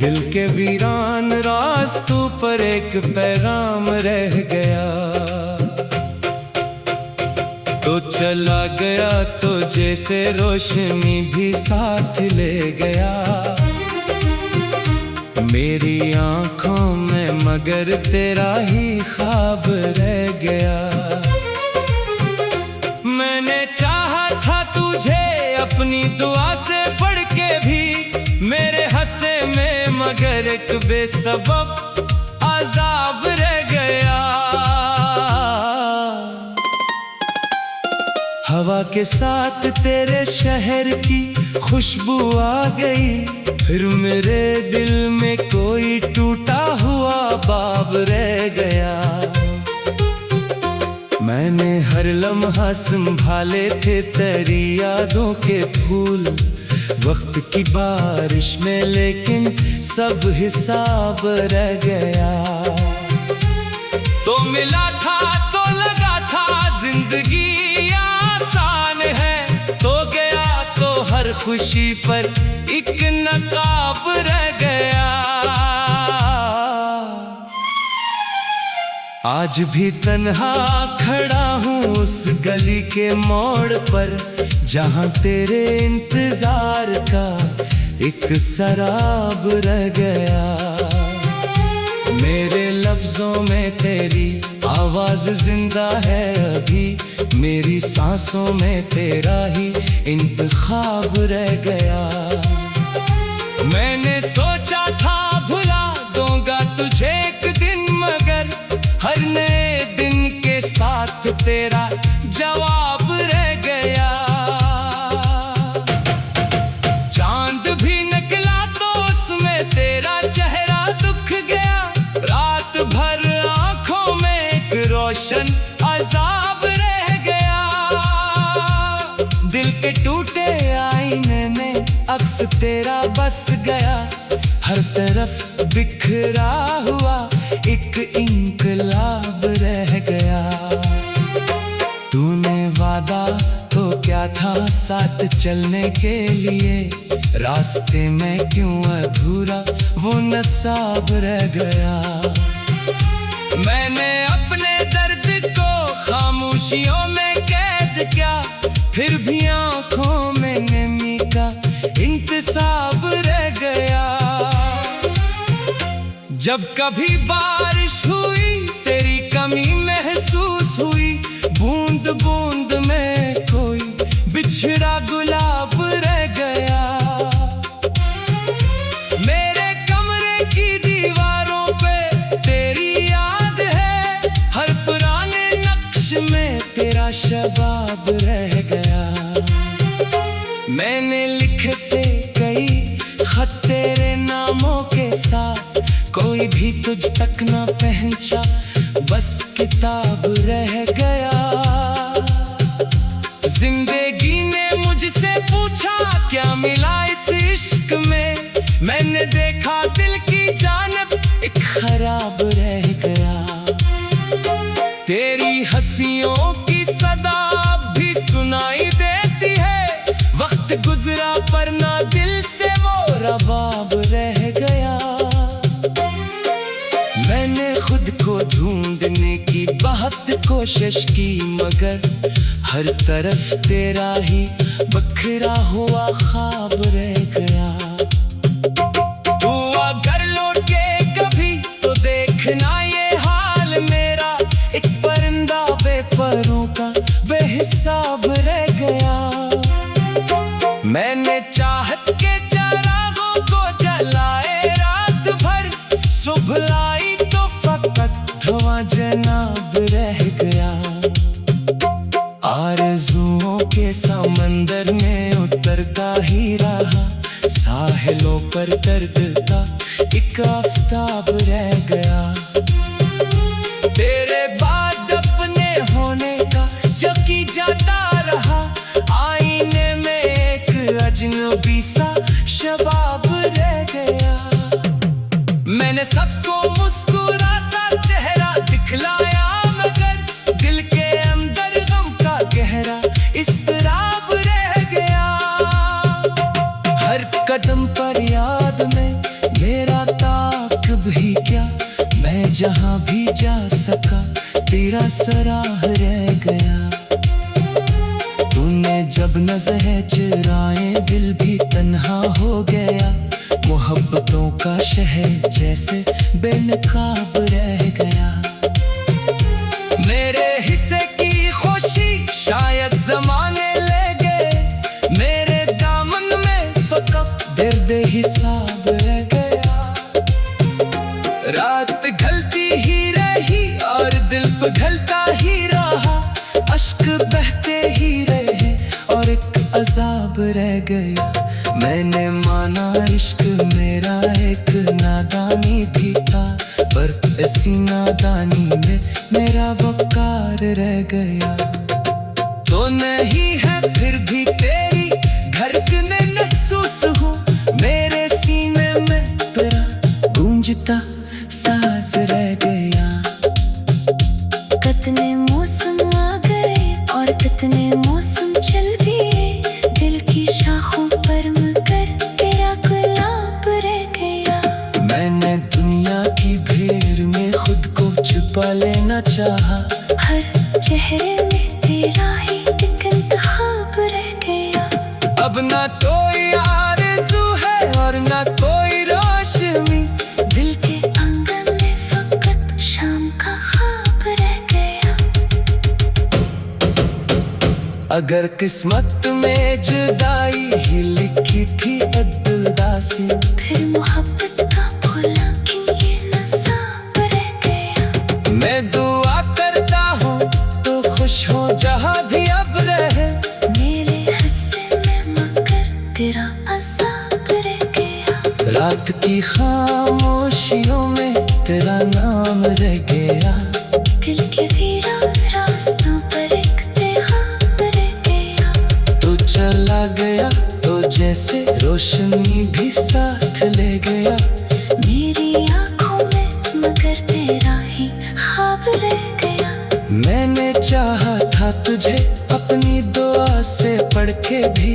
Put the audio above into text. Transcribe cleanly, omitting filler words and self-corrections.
दिल के वीरान रास्तों पर एक पैगाम रह गया। तो चला गया तो जैसे रोशनी भी साथ ले गया। मेरी आंखों में मगर तेरा ही ख्वाब रह गया। मैंने चाहा था तुझे अपनी दुआ से पढ़ के भी, मेरे हंसे में मगर एक बेसबब अजाब रह गया। हवा के साथ तेरे शहर की खुशबू आ गई, फिर मेरे दिल में कोई टूटा हुआ बाब रह गया। मैंने हर लम्हा संभाले थे तेरी यादों के फूल, वक्त की बारिश में लेकिन सब हिसाब रह गया। तो मिला था तो लगा था जिंदगी आसान है, तो गया तो हर खुशी पर एक नकाब रह गया। आज भी तन्हा खड़ा हूँ उस गली के मोड़ पर, जहाँ तेरे इंतजार का एक सराब रह गया। मेरे लफ्जों में तेरी आवाज जिंदा है अभी, मेरी सांसों में तेरा ही इंतखाब रह गया। मैंने सोचा था भुला दूंगा तुझे एक दिन, मगर हर नए दिन के साथ तेरा जवाब रह गया। चांद भी निकला तो उसमें तेरा चेहरा दुख गया। रात भर आंखों में एक रोशन अजाब रह गया। दिल के टूटे आईने में अक्स तेरा बस गया। हर तरफ बिखरा हुआ एक इंकलाब रह गया। तूने वादा तो क्या था साथ चलने के लिए, रास्ते में क्यों अधूरा वो नसाब रह गया। मैंने अपने दर्द को खामोशियों में कैद किया, फिर भी आंखों में नमी का इंतसाब रह गया। जब कभी बारिश हुई तेरी कमी महसूस हुई, बूंद बूंद में कोई बिछड़ा गुलाब रह गया। मेरे कमरे की दीवारों पे तेरी याद है, हर पुराने नक्श में तेरा शबाब रह गया। मैंने लिखते कई खत तेरे नामों के साथ, कोई भी तुझ तक ना पहुंचा, बस किताब रह गया। जिंदगी ने मुझसे पूछा क्या मिला इस इश्क में, मैंने देखा दिल की जानब एक खराब रह गया। तेरी हंसियों की सदा भी सुनाई देती है, वक्त गुजरा पर ना दिल से वो रबाब रह गया। मैंने खुद को ढूंढने की बहुत कोशिश की, मगर हर तरफ तेरा ही बखरा हुआ ख्वाब रह गया। तू अगर लौटे कभी तो देखना ये हाल मेरा, एक परिंदा बेपरों का बेहिसाब रह गया। मैंने चाहत के चरागों को जलाए रात भर, सुबह लाई तो फकत धुआं जनाब रह गया। आरज़ुओं के समंदर में उतरता ही रहा, साहिलों पर दर्द का एक आफताब रह गया। तेरे बाद अपने होने का जो की जाता रहा, आईने में एक अजनबी सा शबाब रह गया। मैंने सबको मुस्कुराता चेहरा दिखलाया, मगर दिल के अंदर गम का गहरा इस्तराब रह गया। हर कदम पर याद में मेरा जहाँ भी जा सका तेरा सराह रह गया। तूने जब नज़रें चुराए दिल भी तन्हा हो गया। मोहब्बतों का शहर जैसे बेनकाब रह गया। मेरे हिस्से की खुशी शायद ज़माने ले गए। मेरे दामन में फ़कत दर्द हिसाब रह गया। रात ढलती ही रही और दिल पिघलता ही रहा। अश्क बहते ही रहे और एक अजाब रह गया। मैंने माना इश्क मेरा एक नादानी भी था, पर ऐसी नादानी में मेरा वकार रह गया। तो नहीं है फिर भी तेरी धड़कने महसूस हूँ। मेरे सीने में तेरा गूंजता सांस रह गया। कितने मौसम आ गए और कितने मौसम चल दिए। दिल की शाखों पर मगर तेरा गुलाब रह गया। मैंने दुनिया की भीड़ में खुद को छुपा लेना चाहा। हर चेहरे में तेरा ही एक इंतखाब रह गया। अब ना कोई आरज़ू है और ना कोई रोशनी। दिल के आंगन में फकत शाम का ख्वाब रह गया। अगर किस्मत में जुदाई ही लिखी थी अब्दुलदासी, फिर मोहब्बत का भोला कि ये नसाब रह गया। मैं दुआ करता हूँ तो खुश हो जहाँ भी अब रहे। मेरे हिस्से में मगर तेरा अज़ाब रह गया। रात की खामोशियों में तेरा नाम रह गया। दिल के वीरान रास्तों पर एक पैगाम रह गया। तू चला गया तो जैसे रोशनी भी साथ ले गया। मेरी आँखों में मगर तेरा ही ख्वाब रह गया। मैंने चाहा था तुझे अपनी दुआ से पढ़ के भी,